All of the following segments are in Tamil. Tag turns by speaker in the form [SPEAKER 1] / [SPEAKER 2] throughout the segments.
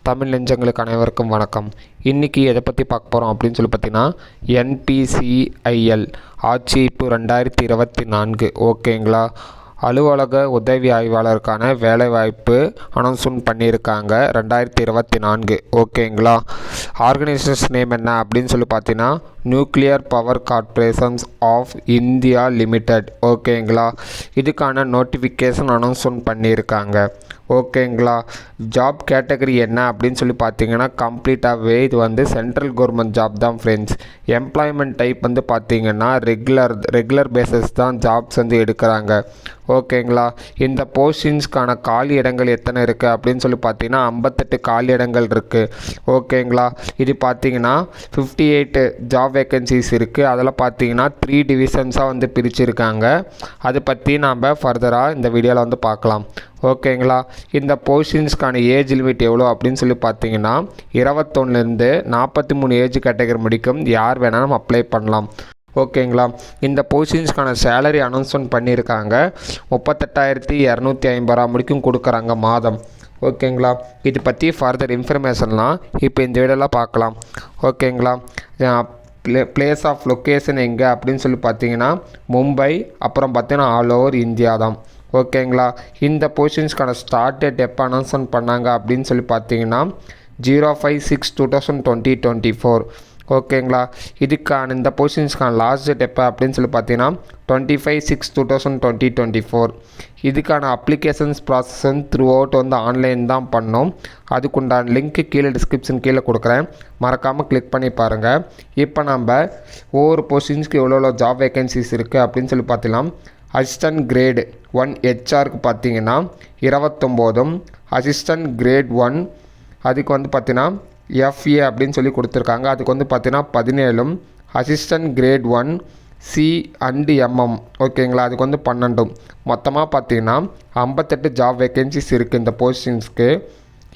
[SPEAKER 1] தமிழ் நெஞ்சங்களுக்கு அனைவருக்கும் வணக்கம். இன்றைக்கி எதை பற்றி பார்க்க போகிறோம் அப்படின்னு சொல்லி பார்த்தீங்கன்னா, NPCIL ஆட்சேர்ப்பு 2024 ஓகேங்களா. அலுவலக உதவி ஆய்வாளருக்கான வேலைவாய்ப்பு அனௌன்ஸ்மெண்ட் பண்ணியிருக்காங்க 2024 ஓகேங்களா. ஆர்கனைசேஷன் நேம் என்ன அப்படின்னு சொல்லி பார்த்தீங்கன்னா, nuclear power corporations of India limited ஓகேங்களா. இதுக்கான நோட்டிஃபிகேஷன் அனௌன்ஸ்மெண்ட் பண்ணியிருக்காங்க ஓகேங்களா. ஜாப் கேட்டகரி என்ன அப்படின்னு சொல்லி பார்த்தீங்கன்னா, கம்ப்ளீட்டாகவே இது வந்து சென்ட்ரல் கவர்மெண்ட் ஜாப் தான் ஃப்ரெண்ட்ஸ். எம்ப்ளாய்மெண்ட் டைப் வந்து பார்த்தீங்கன்னா ரெகுலர் பேசிஸ் தான் ஜாப்ஸ் வந்து எடுக்கிறாங்க ஓகேங்களா. இந்த போஸ்டிங்ஸ்க்கான காலி இடங்கள் எத்தனை இருக்குது அப்படின்னு சொல்லி பார்த்தீங்கன்னா, 58 காலி இடங்கள் இருக்குது ஓகேங்களா. இது பார்த்தீங்கன்னா 58 ஜாப் வேக்கன்சிஸ் இருக்குது. அதில் பார்த்தீங்கன்னா 3 டிவிஷன்ஸாக வந்து பிரிச்சுருக்காங்க. அதை பற்றி நாம் ஃபர்தராக இந்த வீடியோவில் வந்து பார்க்கலாம் ஓகேங்களா. இந்த போஸ்டிங்ஸ்க்கான ஏஜ் லிமிட் எவ்வளோ அப்படின்னு சொல்லி பார்த்தீங்கன்னா, 21லேருந்து 43 ஏஜ் கேட்டகரி முடிக்கும் யார் வேணாலும் அப்ளை பண்ணலாம் ஓகேங்களா. இந்த போஸ்டிங்ஸ்க்கான சேலரி அனௌன்ஸ்மெண்ட் பண்ணியிருக்காங்க. 38,250 முடிக்கும் கொடுக்குறாங்க மாதம் ஓகேங்களா. இது பற்றி ஃபர்தர் இன்ஃபர்மேஷன்லாம் இப்போ இந்த வீடியோவில் பார்க்கலாம் ஓகேங்களா. பிளேஸ் ஆஃப் லொக்கேஷன் எங்கே அப்படின்னு சொல்லி பார்த்தீங்கன்னா, மும்பை, அப்புறம் பார்த்தீங்கன்னா ஆல் ஓவர் இந்தியா தான் ஓகேங்களா. இந்த போஸ்டிங்ஸ்க்கான ஸ்டார்ட் டேட் எப்போ அனௌன்ஸ்மெண்ட் பண்ணாங்க அப்படின்னு சொல்லி பார்த்தீங்கன்னா, 05/6/2024 ஓகேங்களா. இதுக்கான இந்த போஸ்டிங்ஸ்க்கான லாஸ்ட் டேட் எப்போ அப்படின்னு சொல்லி பார்த்தீங்கன்னா, 25/6/2024. இதுக்கான அப்ளிகேஷன்ஸ் ப்ராசஸ் த்ரூ அவுட் வந்து ஆன்லைன் தான் பண்ணோம். அதுக்குண்டான லிங்க்கு கீழே டிஸ்கிரிப்ஷன் கீழே கொடுக்குறேன், மறக்காமல் கிளிக் பண்ணி பாருங்கள். இப்போ நம்ம ஒவ்வொரு போஸ்டிங்ஸ்க்கு எவ்வளோ ஜாப் வேக்கன்சிஸ் இருக்குது அப்படின்னு சொல்லி பார்த்தலாம். அசிஸ்டன்ட் கிரேட் 1 ஹெச்ஆருக்கு பார்த்தீங்கன்னா 29, அசிஸ்டன்ட் கிரேட் 1 அதுக்கு வந்து பார்த்தீங்கன்னா FA அப்படின்னு சொல்லி கொடுத்துருக்காங்க. அதுக்கு வந்து பார்த்தீங்கன்னா 17, அசிஸ்டன்ட் கிரேட் 1 C&MM ஓகேங்களா. அதுக்கு வந்து 12. மொத்தமாக பார்த்தீங்கன்னா 58 ஜாப் வேக்கன்சிஸ் இருக்குது இந்த போஸ்டிங்ஸ்க்கு.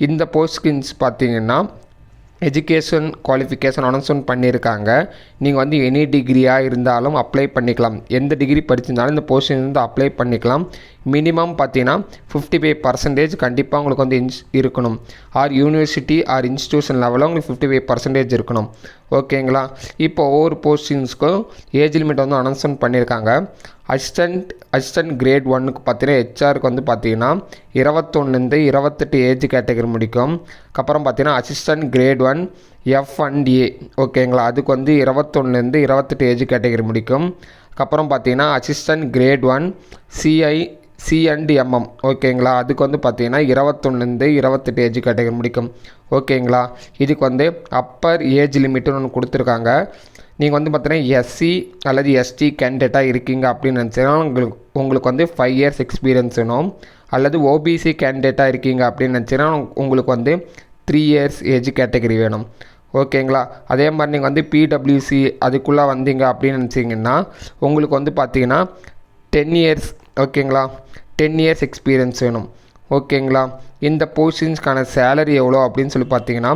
[SPEAKER 1] இந்த போஸ்டிங்ஸ் பார்த்தீங்கன்னா எஜுகேஷன் குவாலிஃபிகேஷன் அனௌன்ஸ்மெண்ட் பண்ணியிருக்காங்க. நீங்கள் வந்து எனி டிகிரியாக இருந்தாலும் அப்ளை பண்ணிக்கலாம். எந்த டிகிரி படிச்சிருந்தாலும் இந்த போஸ்டிங் வந்து அப்ளை பண்ணிக்கலாம். மினிமம் பார்த்தீங்கன்னா 55% கண்டிப்பாக உங்களுக்கு வந்து இருக்கணும். ஆர் யூனிவர்சிட்டி ஆர் இன்ஸ்டியூஷன் லெவலில் உங்களுக்கு 55% இருக்கணும் ஓகேங்களா. இப்போ ஒவ்வொரு போஸ்டிங்ஸ்க்கும் ஏஜ் லிமிட் வந்து அனௌன்ஸ்மெண்ட் பண்ணியிருக்காங்க. அசிஸ்டன்ட் கிரேட் 1க்கு பார்த்தீங்கன்னா ஹெச்ஆருக்கு வந்து பார்த்தீங்கன்னா 21லேருந்து 28 ஏஜ் கேட்டகரி முடிக்கும். அப்புறம் பார்த்தீங்கன்னா அசிஸ்டன்ட் கிரேட் 1 F&A ஓகேங்களா. அதுக்கு வந்து 21லேருந்து 28 ஏஜ் கேட்டகரி முடிக்கும். அப்புறம் பார்த்தீங்கன்னா அசிஸ்டன்ட் கிரேட் 1 C&MM ஓகேங்களா. அதுக்கு வந்து பார்த்தீங்கன்னா 21லேருந்து 28 ஏஜ் கேட்டகரி முடிக்கும் ஓகேங்களா. இதுக்கு வந்து அப்பர் ஏஜ் லிமிட்டுன்னு ஒன்று கொடுத்துருக்காங்க. நீங்கள் வந்து பார்த்தீங்கன்னா SC அல்லது ST கேண்டிடேட்டாக இருக்கீங்க அப்படின்னு நினச்சிங்கன்னா உங்களுக்கு வந்து 5 years எக்ஸ்பீரியன்ஸ் வேணும். அல்லது OBC கேண்டிடேட்டாக இருக்கீங்க அப்படின்னு நினச்சிங்கன்னா உங்களுக்கு வந்து 3 years ஏஜ் கேட்டகரி வேணும் ஓகேங்களா. அதே மாதிரி நீங்கள் வந்து PWC அதுக்குள்ளே வந்தீங்க அப்படின்னு நினச்சிங்கன்னா உங்களுக்கு வந்து பார்த்தீங்கன்னா 10 years ஓகேங்களா, 10 years எக்ஸ்பீரியன்ஸ் வேணும் ஓகேங்களா. இந்த போஸ்டிங்ஸ்க்கான சேலரி எவ்வளோ அப்படின்னு சொல்லி பார்த்தீங்கன்னா,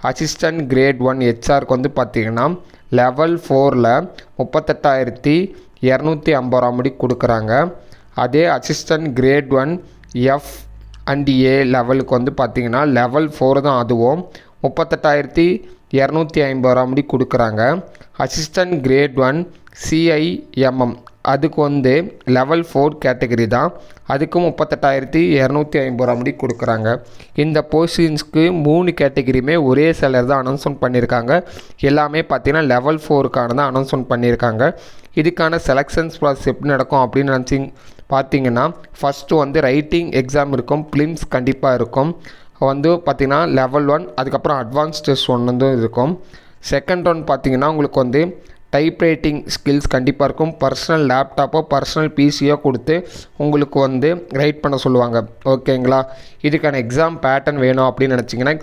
[SPEAKER 1] அசிஸ்டன்ட் கிரேட் 1 ஹெச்ஆருக்கு வந்து பார்த்தீங்கன்னா லெவல் 4ல் 38,250 முடி கொடுக்குறாங்க. அதே அசிஸ்டன்ட் கிரேட் 1 F&A லெவலுக்கு வந்து பார்த்தீங்கன்னா லெவல் 4 தான், அதுவும் 38,250 முடி கொடுக்குறாங்க. அசிஸ்டன்ட் கிரேட் 1 CIMM அதுக்கு வந்து லெவல் 4 கேட்டகரி தான், அதுக்கும் 38,250 முடி கொடுக்குறாங்க. இந்த போஸ்டிங்ஸ்க்கு 3 கேட்டகரியுமே ஒரே சேலரி தான் அனௌன்ஸ்மெண்ட் பண்ணியிருக்காங்க. எல்லாமே பார்த்தீங்கன்னா லெவல் 4க்கான தான் அனௌன்ஸ்மெண்ட் பண்ணியிருக்காங்க. இதுக்கான செலெக்ஷன்ஸ் ப்ராசஸ் எப்படி நடக்கும் அப்படின்னு பார்த்தீங்கன்னா, ஃபஸ்ட்டு வந்து ரைட்டிங் எக்ஸாம் இருக்கும், பிலிம்ஸ் கண்டிப்பாக இருக்கும். வந்து பார்த்திங்கன்னா லெவல் 1 அதுக்கப்புறம் அட்வான்ஸ் டெஸ்ட் 1 வந்து இருக்கும். செகண்ட் ரவுண்ட் பார்த்திங்கன்னா உங்களுக்கு வந்து டைப் ரைட்டிங் ஸ்கில்ஸ் கண்டிப்பாக இருக்கும். பர்சனல் லேப்டாப்போ பர்சனல் பிசியோ கொடுத்து உங்களுக்கு வந்து ரைட் பண்ண சொல்லுவாங்க ஓகேங்களா. இதுக்கான எக்ஸாம் பேட்டர்ன் வேணும் அப்படின்னு நினச்சிங்கன்னா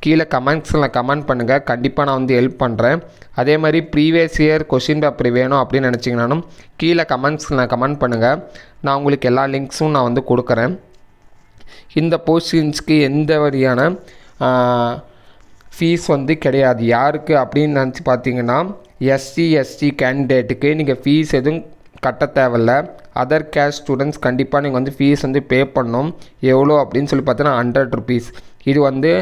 [SPEAKER 1] கீழே கமெண்ட்ஸில் கமெண்ட் பண்ணுங்கள், கண்டிப்பாக நான் வந்து ஹெல்ப் பண்ணுறேன். அதே மாதிரி ப்ரீவியஸ் இயர் கொஷின் பேப்பர் வேணும் அப்படின்னு நினச்சிங்கனாலும் கீழே கமெண்ட்ஸில் கமெண்ட் பண்ணுங்கள், நான் உங்களுக்கு எல்லா லிங்க்ஸும் நான் வந்து கொடுக்குறேன். இந்த போஸ்டிங்ஸ்க்கு எந்த வழியான ஃபீஸ் வந்து கிடையாது. யாருக்கு அப்படின்னு நினச்சி பார்த்தீங்கன்னா, SC ST கேண்டிடேட்டுக்கு நீங்கள் ஃபீஸ் எதுவும் கட்ட தேவையில்ல. அதர் கேஸ்ட் ஸ்டூடெண்ட்ஸ் கண்டிப்பாக நீங்கள் வந்து ஃபீஸ் வந்து பே பண்ணணும். எவ்வளோ அப்படின்னு சொல்லி பார்த்தீங்கன்னா 100 rupees. இது வந்து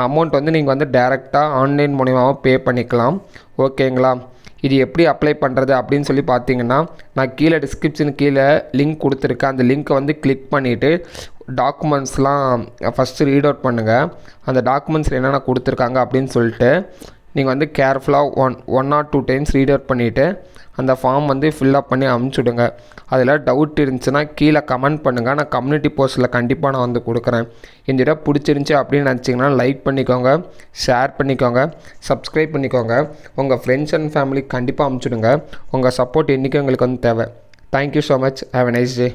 [SPEAKER 1] அமௌண்ட் வந்து நீங்கள் வந்து டைரெக்டாக ஆன்லைன் மூலியமாக பே பண்ணிக்கலாம். ஓகேங்களா? இது எப்படி அப்ளை பண்ணுறது அப்படின்னு சொல்லி பார்த்தீங்கன்னா, நான் கீழே டிஸ்கிரிப்ஷன் கீழே லிங்க் கொடுத்துருக்கேன். அந்த லிங்க்கை வந்து கிளிக் பண்ணிவிட்டு டாக்குமெண்ட்ஸ்லாம் ஃபஸ்ட்டு ரீட் அவுட் பண்ணுங்கள். அந்த டாக்குமெண்ட்ஸில் என்னென்ன கொடுத்துருக்காங்க அப்படின்னு சொல்லிட்டு நீங்கள் வந்து கேர்ஃபுல்லாக one or 2 times read out பண்ணிவிட்டு அந்த ஃபார்ம் வந்து ஃபில்அப் பண்ணி அமுச்சுடுங்க. அதில் டவுட் இருந்துச்சுன்னா கீழே கமெண்ட் பண்ணுங்கள். நான் கம்யூனிட்டி போஸ்ட்டில் கண்டிப்பாக நான் வந்து கொடுக்குறேன். இந்த வீடியோ பிடிச்சிருந்துச்சி அப்படின்னு நினச்சிங்கன்னா லைக் பண்ணிக்கோங்க, ஷேர் பண்ணிக்கோங்க, சப்ஸ்கிரைப் பண்ணிக்கோங்க. உங்கள் ஃப்ரெண்ட்ஸ் அண்ட் ஃபேமிலிக்கு கண்டிப்பாக அமுச்சுடுங்க. உங்கள் சப்போர்ட் என்றைக்கும் எங்களுக்கு வந்து தேவை. Thank you so much. Have a nice day.